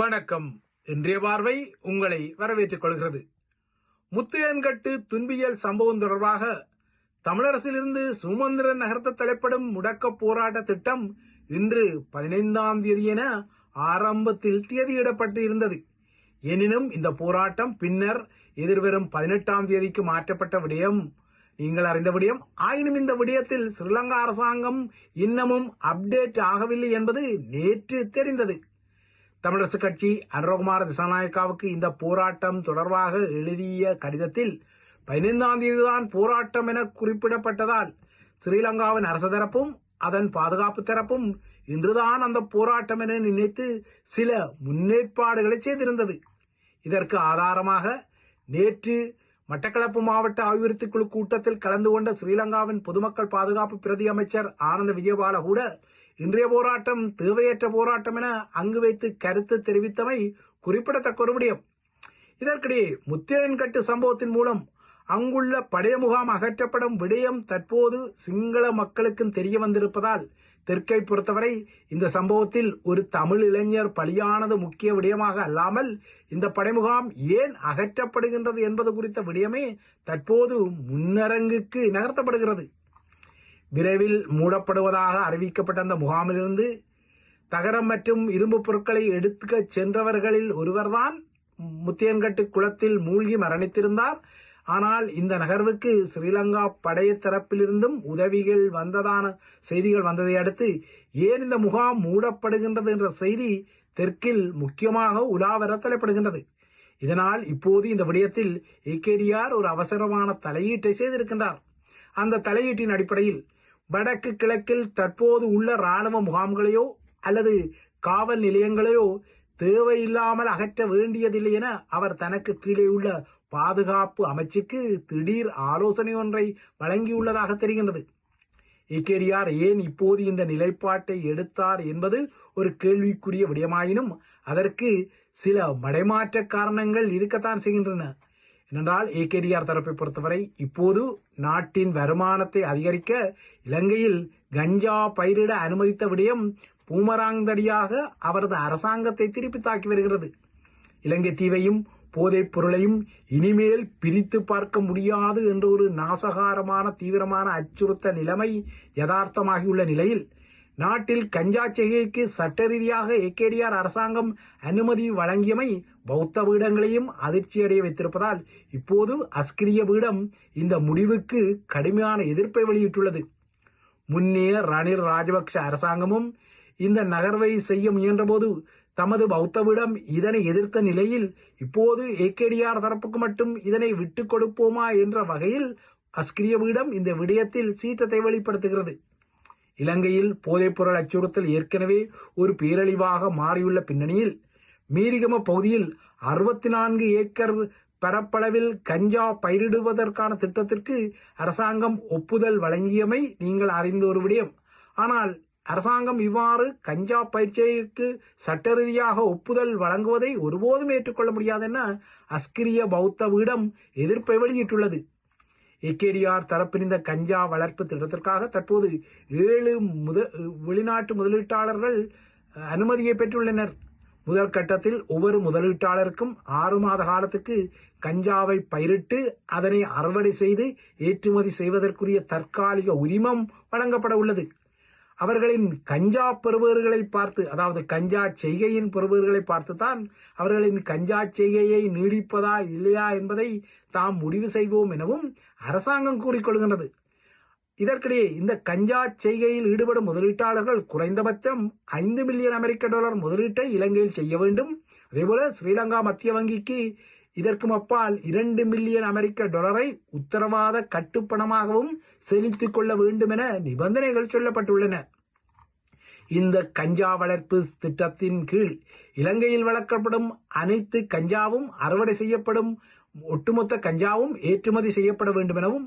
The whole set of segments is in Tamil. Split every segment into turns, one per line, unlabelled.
வணக்கம். இன்றைய பார்வை உங்களை வரவேற்றுக் கொள்கிறது. முத்தையன்கட்டு துன்பியல் சம்பவம் தொடர்பாக தமிழரசிலிருந்து சுமந்திரன் நகர்த்த தலைப்படும் முடக்க போராட்ட திட்டம் இன்று 15ஆம் தேதி என ஆரம்பத்தில் தேதியிடப்பட்டு இருந்தது. எனினும் இந்த போராட்டம் பின்னர் எதிர்வரும் 18ஆம் தேதிக்கு மாற்றப்பட்ட விடயம் நீங்கள் அறிந்த விடயம். ஆயினும் இந்த விடயத்தில் ஸ்ரீலங்கா அரசாங்கம் இன்னமும் அப்டேட் ஆகவில்லை என்பது நேற்று தெரிந்தது. தமிழரசு கட்சி அனுரகுமார திசாநாயக்காவுக்கு இந்த போராட்டம் தொடர்பாக எழுதிய கடிதத்தில் 15ஆம் தேதிதான் போராட்டம் என குறிப்பிடப்பட்டதால் ஸ்ரீலங்காவின் அரசு தரப்பும் அதன் பாதுகாப்பு தரப்பும் இன்றுதான் அந்த போராட்டம் என நினைத்து சில முன்னேற்பாடுகளை செய்திருந்தது. இதற்கு ஆதாரமாக நேற்று மட்டக்களப்பு மாவட்ட அபிவிருத்தி குழு கூட்டத்தில் கலந்து கொண்ட ஸ்ரீலங்காவின் பொதுமக்கள் பாதுகாப்பு பிரதி அமைச்சர் ஆனந்த விஜயபால கூட இன்றைய போராட்டம் தேவையற்ற போராட்டம் என அங்கு வைத்து கருத்து தெரிவித்தமை குறிப்பிடத்தக்க ஒரு விடயம். இதற்கிடையே முத்தையன்கட்டு சம்பவத்தின் மூலம் அங்குள்ள படைய முகாம் அகற்றப்படும் விடயம் தற்போது சிங்கள மக்களுக்கும் தெரிய வந்திருப்பதால் தெற்கை பொறுத்தவரை இந்த சம்பவத்தில் ஒரு தமிழ் இளைஞர் பலியானது முக்கிய விடயமாக அல்லாமல் இந்த படைமுகாம் ஏன் அகற்றப்படுகின்றது என்பது குறித்த விடயமே தற்போது முன்னரங்குக்கு நகர்த்தப்படுகிறது. விரைவில் மூடப்படுவதாக அறிவிக்கப்பட்ட அந்த முகாமிலிருந்து தகரம் மற்றும் இரும்பு பொருட்களை எடுத்துக்க சென்றவர்களில் ஒருவர்தான் முத்தையன்கட்டு குளத்தில் மூழ்கி மரணித்திருந்தார். ஆனால் இந்த நகர்வுக்கு ஸ்ரீலங்கா படைய தரப்பிலிருந்தும் உதவிகள் வந்ததான செய்திகள் வந்ததை அடுத்து ஏன் இந்த முகாம் மூடப்படுகின்றது என்ற செய்தி தெற்கில் முக்கியமாக உலாவர தலைப்படுகின்றது. இதனால் இப்போது இந்த விடயத்தில் ஏகேடிஆர் ஒரு அவசரமான தலையீட்டை செய்திருக்கின்றார். அந்த தலையீட்டின் அடிப்படையில் வடக்கு கிழக்கில் தற்போது உள்ள இராணுவ முகாம்களையோ அல்லது காவல் நிலையங்களையோ தேவையில்லாமல் அகற்ற வேண்டியதில்லை என அவர் தனக்கு கீழே உள்ள பாதுகாப்பு அமைச்சுக்கு திடீர் ஆலோசனை ஒன்றை வழங்கியுள்ளதாக தெரிகின்றது. ஏகேடிஆர் ஏன் இப்போது இந்த நிலைப்பாட்டை எடுத்தார் என்பது ஒரு கேள்விக்குரிய விடயமாயினும் அதற்கு சில மடைமாற்ற காரணங்கள் இருக்கத்தான் செய்கின்றன. ஏனென்றால் ஏகேடிஆர் தரப்பை பொறுத்தவரை இப்போது நாட்டின் வருமானத்தை அதிகரிக்க இலங்கையில் கஞ்சா பயிரிட அனுமதித்த விடயம் பூமராங்கடியாக அவரது அரசாங்கத்தை திருப்பி தாக்கி வருகிறது. இலங்கை தீவையும் போதைப் பொருளையும் இனிமேல் பிரித்து பார்க்க முடியாது என்ற ஒரு நாசகாரமான தீவிரமான அச்சுறுத்தல் நிலைமை யதார்த்தமாகியுள்ள நிலையில் நாட்டில் கஞ்சா செய்கைக்கு சட்ட ரீதியாக ஏகேடிஆர் அரசாங்கம் அனுமதி வழங்கியமை பௌத்த பீடங்களையும் அதிர்ச்சியடைய வைத்திருப்பதால் இப்போது அஸ்கிரிய பீடம் இந்த முடிவுக்கு கடுமையான எதிர்ப்பை வெளியிட்டுள்ளது. முன்னே ரணில் ராஜபக்ஷ அரசாங்கமும் இந்த நகர்வை செய்ய முயன்றபோது தமது பௌத்த பீடம் இதனை எதிர்த்த நிலையில் இப்போது ஏகேடிஆர் தரப்புக்கு மட்டும் இதனை விட்டுக் கொடுப்போமா என்ற வகையில் அஸ்கிரிய பீடம் இந்த விடயத்தில் சீற்றத்தை வெளிப்படுத்துகிறது. இலங்கையில் போதைப்பொருள் அச்சுறுத்தல் ஏற்கனவே ஒரு பேரழிவாக மாறியுள்ள பின்னணியில் மீரிகம பகுதியில் 64 ஏக்கர் பரப்பளவில் கஞ்சா பயிரிடுவதற்கான திட்டத்திற்கு அரசாங்கம் ஒப்புதல் வழங்கியமை நீங்கள் அறிந்த ஒரு விடயம். ஆனால் அரசாங்கம் இவ்வாறு கஞ்சா பயிற்சிக்கு சட்ட ரீதியாக ஒப்புதல் வழங்குவதை ஒருபோதும் ஏற்றுக்கொள்ள முடியாது என அஸ்கிரிய பௌத்த பீடம் எதிர்ப்பை வெளியிட்டுள்ளது. ஏகேடிஆர் தரப்பின் இந்த கஞ்சா வளர்ப்பு திட்டத்திற்காக தற்போது 7 வெளிநாட்டு முதலீட்டாளர்கள் அனுமதியை பெற்றுள்ளனர். முதல் கட்டத்தில் ஒவ்வொரு முதலீட்டாளருக்கும் 6 மாத காலத்துக்கு கஞ்சாவை பயிரிட்டு அதனை அறுவடை செய்து ஏற்றுமதி செய்வதற்குரிய தற்காலிக உரிமம் வழங்கப்பட உள்ளது. அவர்களின் கஞ்சா பெறுபவர்களை பார்த்து, அதாவது கஞ்சா செய்கையின் பெறுபவர்களை பார்த்துதான் அவர்களின் கஞ்சா செய்கையை நீடிப்பதா இல்லையா என்பதை தாம் முடிவு செய்வோம் எனவும் அரசாங்கம் கூறிக்கொள்கின்றது. இதற்கிடையே இந்த கஞ்சா செய்கையில் ஈடுபடும் முதலீட்டாளர்கள் குறைந்தபட்சம் $5 மில்லியன் முதலீட்டை இலங்கையில் செய்ய வேண்டும். அதேபோல ஸ்ரீலங்கா மத்திய வங்கிக்கு இதற்கும் அப்பால் $2 மில்லியன் உத்தரவாத கட்டுப்பணமாகவும் செலுத்திக் கொள்ள வேண்டும் என நிபந்தனைகள் சொல்லப்பட்டுள்ளன. இந்த கஞ்சா வளர்ப்பு திட்டத்தின் கீழ் இலங்கையில் வளர்க்கப்படும் அனைத்து கஞ்சாவும் அறுவடை செய்யப்படும் ஒட்டுமொத்த கஞ்சாவும் ஏற்றுமதி செய்யப்பட வேண்டும் எனவும்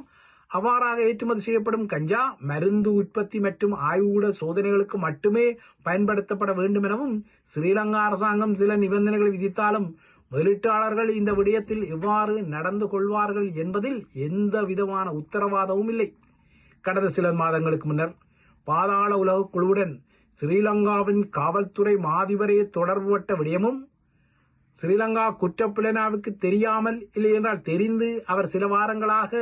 அவ்வாறாக ஏற்றுமதி செய்யப்படும் கஞ்சா மருந்து உற்பத்தி மற்றும் ஆய்வுக்கூட சோதனைகளுக்கு மட்டுமே பயன்படுத்தப்பட வேண்டும் எனவும் ஸ்ரீலங்கா அரசாங்கம் சில நிபந்தனைகளை விதித்தாலும் முதலீட்டாளர்கள் இந்த விடயத்தில் எவ்வாறு நடந்து கொள்வார்கள் என்பதில் எந்த விதமான உத்தரவாதமும் இல்லை. கடந்த சில மாதங்களுக்கு முன்னர் பாதாள உலக குழுவுடன் ஸ்ரீலங்காவின் காவல்துறை மாதிபரே தொடர்புபட்ட விடயமும் ஸ்ரீலங்கா குற்றப்புலனாய்வுக்கு தெரியாமல் இல்லை என்றால் தெரிந்து அவர் சில வாரங்களாக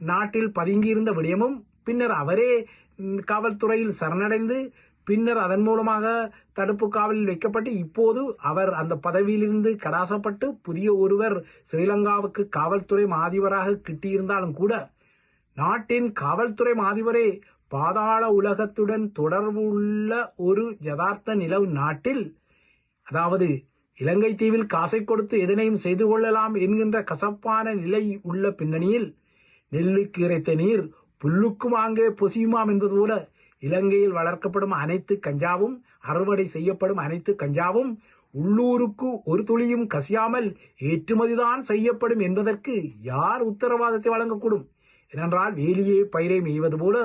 நாட்டில் பதுங்கியிருந்த விடயமும் பின்னர் அவரே காவல்துறையில் சரணடைந்து பின்னர் அதன் மூலமாக தடுப்பு காவலில் வைக்கப்பட்டு இப்போது அவர் அந்த பதவியிலிருந்து கடாசப்பட்டு புதிய ஒருவர் ஸ்ரீலங்காவுக்கு காவல்துறை மாதிபராக கிட்டியிருந்தாலும் கூட நாட்டின் காவல்துறை மாதிபரே பாதாள உலகத்துடன் தொடர்புள்ள ஒரு யதார்த்த நிலவு நாட்டில், அதாவது இலங்கை தீவில் காசை கொடுத்து எதனையும் செய்து கொள்ளலாம் என்கின்ற கசப்பான நிலை உள்ள பின்னணியில் நெல்லுக்கு இறைத்த நீர் புல்லுக்கும் ஆங்கே பொசியுமாம் என்பது போல இலங்கையில் வளர்க்கப்படும் அனைத்து கஞ்சாவும், அறுவடை செய்யப்படும் அனைத்து கஞ்சாவும் உள்ளூருக்கு ஒரு துளியும் கசியாமல் ஏற்றுமதிதான் செய்யப்படும் என்பதற்கு யார் உத்தரவாதத்தை வழங்கக்கூடும்? ஏனென்றால் வேலியே பயிரை மேய்வது போல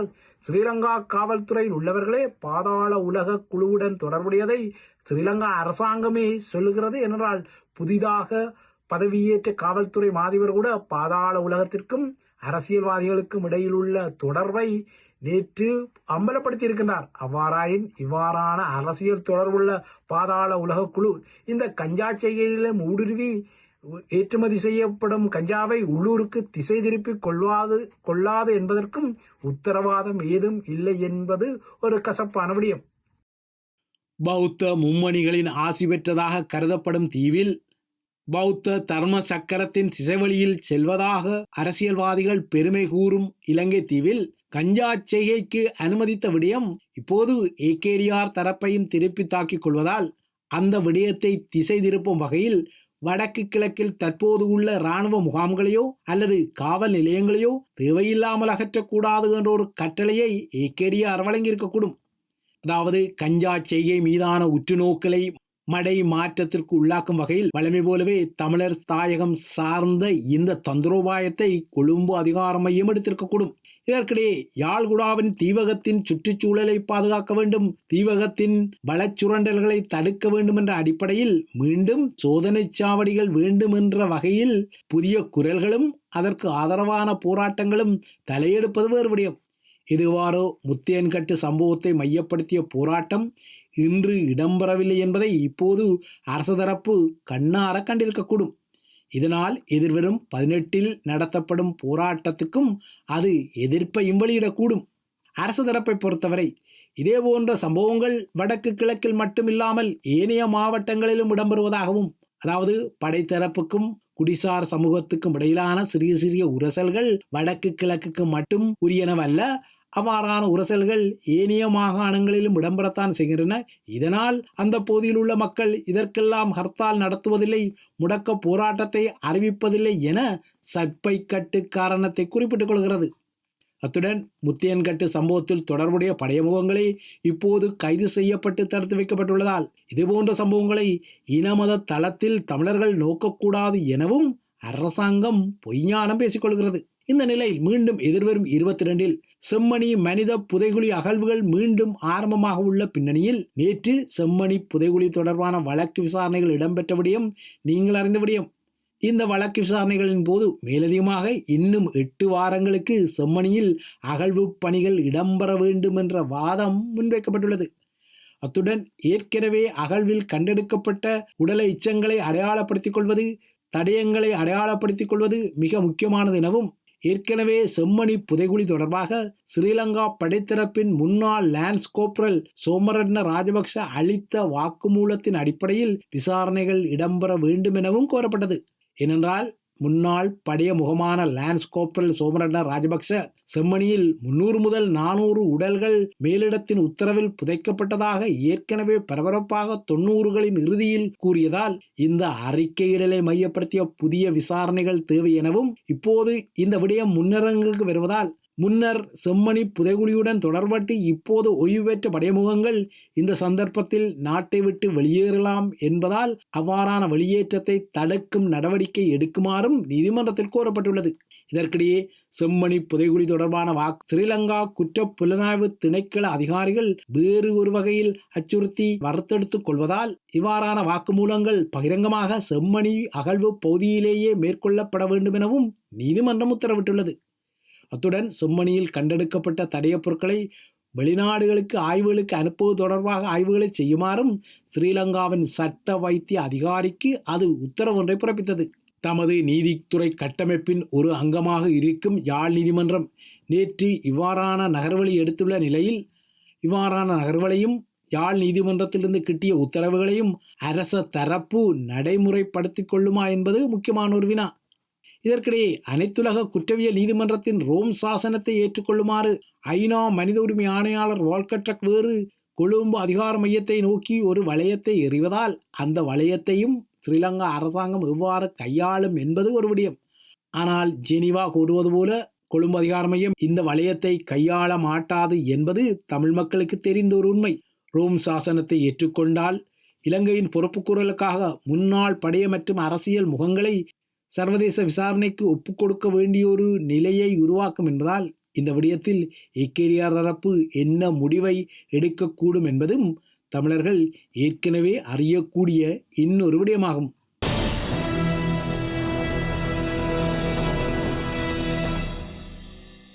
ஸ்ரீலங்கா காவல்துறையில் உள்ளவர்களே பாதாள உலக குழுவுடன் தொடர்புடையதை ஸ்ரீலங்கா அரசாங்கமே சொல்லுகிறது. என்றால் புதிதாக பதவியேற்ற காவல்துறை மாதிபர் கூட பாதாள உலகத்திற்கும் அரசியல்வாதிகளுக்கும் இடையில் உள்ள தொடர்பை நேற்று அம்பலப்படுத்தி இருக்கின்றார். அவ்வாறாயின் இவ்வாறான அரசியல் தொடர்புள்ள பாதாள உலக குழு இந்த கஞ்சா செய்கையிலும் ஊடுருவி ஏற்றுமதி செய்யப்படும் கஞ்சாவை உள்ளூருக்கு திசை திருப்பி கொள்ளாது என்பதற்கும் உத்தரவாதம் ஏதும் இல்லை என்பது ஒரு கசப்பான விடயம்.
பௌத்த மும்மணிகளின் ஆசி பெற்றதாக கருதப்படும் தீவில் பௌத்த தர்ம சக்கரத்தின் திசைவழியில் செல்வதாக அரசியல்வாதிகள் பெருமை கூறும் இலங்கை தீவில் கஞ்சா செய்கைக்கு அனுமதித்த விடயம் இப்போது ஏகேடிஆர் தரப்பையும் திருப்பி தாக்கிக் கொள்வதால் அந்த விடயத்தை திசை திருப்பும் வகையில் வடக்கு கிழக்கில் தற்போது உள்ள இராணுவ முகாம்களையோ அல்லது காவல் நிலையங்களையோ தேவையில்லாமல் அகற்றக்கூடாது என்ற ஒரு கட்டளையை ஏகேடிஆர் வழங்கியிருக்கக்கூடும். அதாவது கஞ்சா செய்கை மீதான உற்றுநோக்கலை மடை மாற்றத்திற்கு உள்ளாக்கும் வகையில் வழமை போலவே தமிழர் தாயகம் சார்ந்த இந்த தந்திரோபாயத்தை கொழும்பு அதிகார மையம் எடுத்திருக்கக்கூடும். இதற்கிடையே யாழ்குடாவின் தீவகத்தின் சுற்றுச்சூழலை பாதுகாக்க வேண்டும், தீவகத்தின் வளச்சுரண்டல்களை தடுக்க வேண்டும் என்ற அடிப்படையில் மீண்டும் சோதனை சாவடிகள் வேண்டும் என்ற வகையில் புதிய குரல்களும் அதற்கு ஆதரவான போராட்டங்களும் தலையெடுப்பது வேறு விடயம். இதுவாறோ முத்தியன்கட்டு சம்பவத்தை மையப்படுத்திய போராட்டம் இன்று இடம்பெறவில்லை என்பதை இப்போது அரசு தரப்பு கண்ணார கண்டிருக்கக்கூடும். இதனால் எதிர்வரும் 18 நடத்தப்படும் போராட்டத்துக்கும் அது எதிர்ப்பையும் வெளியிடக்கூடும். அரசு தரப்பை பொறுத்தவரை இதேபோன்ற சம்பவங்கள் வடக்கு கிழக்கில் மட்டுமில்லாமல் ஏனைய மாவட்டங்களிலும் இடம்பெறுவதாகவும், அதாவது படைத்தரப்புக்கும் குடிசார் சமூகத்துக்கும் இடையிலான சிறிய சிறிய உரசல்கள் வடக்கு கிழக்குக்கு மட்டும் உரியனவல்ல, அவ்வாறான உரசல்கள் ஏனைய மாகாணங்களிலும் இடம்பெறத்தான் செய்கின்றன. இதனால் அந்த பகுதியில் உள்ள மக்கள் இதற்கெல்லாம் ஹர்த்தால் நடத்துவதில்லை, முடக்க போராட்டத்தை அறிவிப்பதில்லை என சப்பைக்கட்டு காரணத்தை குறிப்பிட்டுக் கொள்கிறது. அத்துடன் முத்தியன்கட்டு சம்பவத்தில் தொடர்புடைய படையமுகங்களே இப்போது கைது செய்யப்பட்டு தடுத்து வைக்கப்பட்டுள்ளதால் இதுபோன்ற சம்பவங்களை இனமத தளத்தில் தமிழர்கள் நோக்கக்கூடாது எனவும் அரசாங்கம் பொய்ஞானம் பேசிக்கொள்கிறது. இந்த நிலையில் மீண்டும் எதிர்வரும் 22 செம்மணி மனித புதைகுழி அகழ்வுகள் மீண்டும் ஆரம்பமாக உள்ள பின்னணியில் நேற்று செம்மணி புதைகுழி தொடர்பான வழக்கு விசாரணைகள் இடம்பெற்ற விடயம் நீங்கள் அறிந்த விடயம். இந்த வழக்கு விசாரணைகளின் போது மேலதிகமாக இன்னும் 8 வாரங்களுக்கு செம்மணியில் அகழ்வு பணிகள் இடம்பெற வேண்டும் என்ற வாதம் முன்வைக்கப்பட்டுள்ளது. அத்துடன் ஏற்கனவே அகழ்வில் கண்டெடுக்கப்பட்ட உடல எச்சங்களை அடையாளப்படுத்திக் கொள்வது, தடயங்களை அடையாளப்படுத்திக் கொள்வது மிக முக்கியமானது எனவும், ஏற்கனவே செம்மணி புதைகுழி தொடர்பாக ஸ்ரீலங்கா படைத்தரப்பின் முன்னாள் லான்ஸ் கோப்ரல் சோமரட்ன ராஜபக்ச அளித்த வாக்குமூலத்தின் அடிப்படையில் விசாரணைகள் இடம்பெற வேண்டும் எனவும் கோரப்பட்டது. ஏனென்றால் முன்னாள் படைய முகமான லான்ஸ் கோப்ரல் சோமரட்ன ராஜபக்ச செம்மணியில் 300 முதல் 400 உடல்கள் மேலிடத்தின் உத்தரவில் புதைக்கப்பட்டதாக ஏற்கனவே பரபரப்பாக 90களின் இறுதியில் கூறியதால் இந்த அறிக்கையிடலை மையப்படுத்திய புதிய விசாரணைகள் தேவை எனவும், இப்போது இந்த விடயம் முன்னரங்குக்கு வருவதால் முன்னர் செம்மணி புதைகுழியுடன் தொடர்பட்டு இப்போது ஓய்வு பெற்ற படையமுகங்கள் இந்த சந்தர்ப்பத்தில் நாட்டை விட்டு வெளியேறலாம் என்பதால் அவ்வாறான வெளியேற்றத்தை தடுக்கும் நடவடிக்கை எடுக்குமாறும் நீதிமன்றத்தில் கோரப்பட்டுள்ளது. இதற்கிடையே செம்மணி புதைகுழி தொடர்பான ஸ்ரீலங்கா குற்ற புலனாய்வு திணைக்கள அதிகாரிகள் வேறு ஒரு வகையில் அச்சுறுத்தி வறுத்தெடுத்துக் கொள்வதால் இவ்வாறான வாக்குமூலங்கள் பகிரங்கமாக செம்மணி அகழ்வு பகுதியிலேயே மேற்கொள்ளப்பட வேண்டும் எனவும் நீதிமன்றம் உத்தரவிட்டுள்ளது. அத்துடன் செம்மணியில் கண்டெடுக்கப்பட்ட தடயப் பொருட்களை வெளிநாடுகளுக்கு ஆய்வுகளுக்கு அனுப்புவது தொடர்பாக ஆய்வுகளை செய்யுமாறும் ஸ்ரீலங்காவின் சட்ட வைத்திய அதிகாரிக்கு அது உத்தரவு ஒன்றை பிறப்பித்தது. தமது நீதித்துறை கட்டமைப்பின் ஒரு அங்கமாக இருக்கும் யாழ் நீதிமன்றம் நேற்று இவ்வாறான நகர்வழி எடுத்துள்ள நிலையில் இவ்வாறான நகர்வலையும் யாழ் நீதிமன்றத்திலிருந்து கிட்டிய உத்தரவுகளையும் அரச தரப்பு நடைமுறைப்படுத்திக் கொள்ளுமா என்பது முக்கியமான ஒரு வினா. இதற்கிடையே அனைத்துலக குற்றவியல் நீதிமன்றத்தின் ரோம் சாசனத்தை ஏற்றுக்கொள்ளுமாறு ஐநா மனித உரிமை ஆணையாளர் வால்கர் டர்க் வேறு கொழும்பு அதிகார மையத்தை நோக்கி ஒரு வளையத்தை எறிவதால் அந்த வளையத்தையும் ஸ்ரீலங்கா அரசாங்கம் எவ்வாறு கையாளும் என்பது ஒரு விடயம். ஆனால் ஜெனீவா கூறுவது போல கொழும்பு அதிகார மையம் இந்த வளையத்தை கையாள மாட்டாது என்பது தமிழ் மக்களுக்கு தெரிந்த ஒரு உண்மை. ரோம் சாசனத்தை ஏற்றுக்கொண்டால் இலங்கையின் பொறுப்புக்கூறலுக்காக முன்னாள் படைய மற்றும் அரசியல் முகங்களை சர்வதேச விசாரணைக்கு ஒப்புக்கொடுக்க வேண்டிய ஒரு நிலையை உருவாக்கும் என்பதால் இந்த விடயத்தில் ஏகேடிஆர் தரப்பு என்ன முடிவை எடுக்கக்கூடும் என்பதும் தமிழர்கள் ஏற்கனவே அறியக்கூடிய இன்னொரு விடயமாகும்.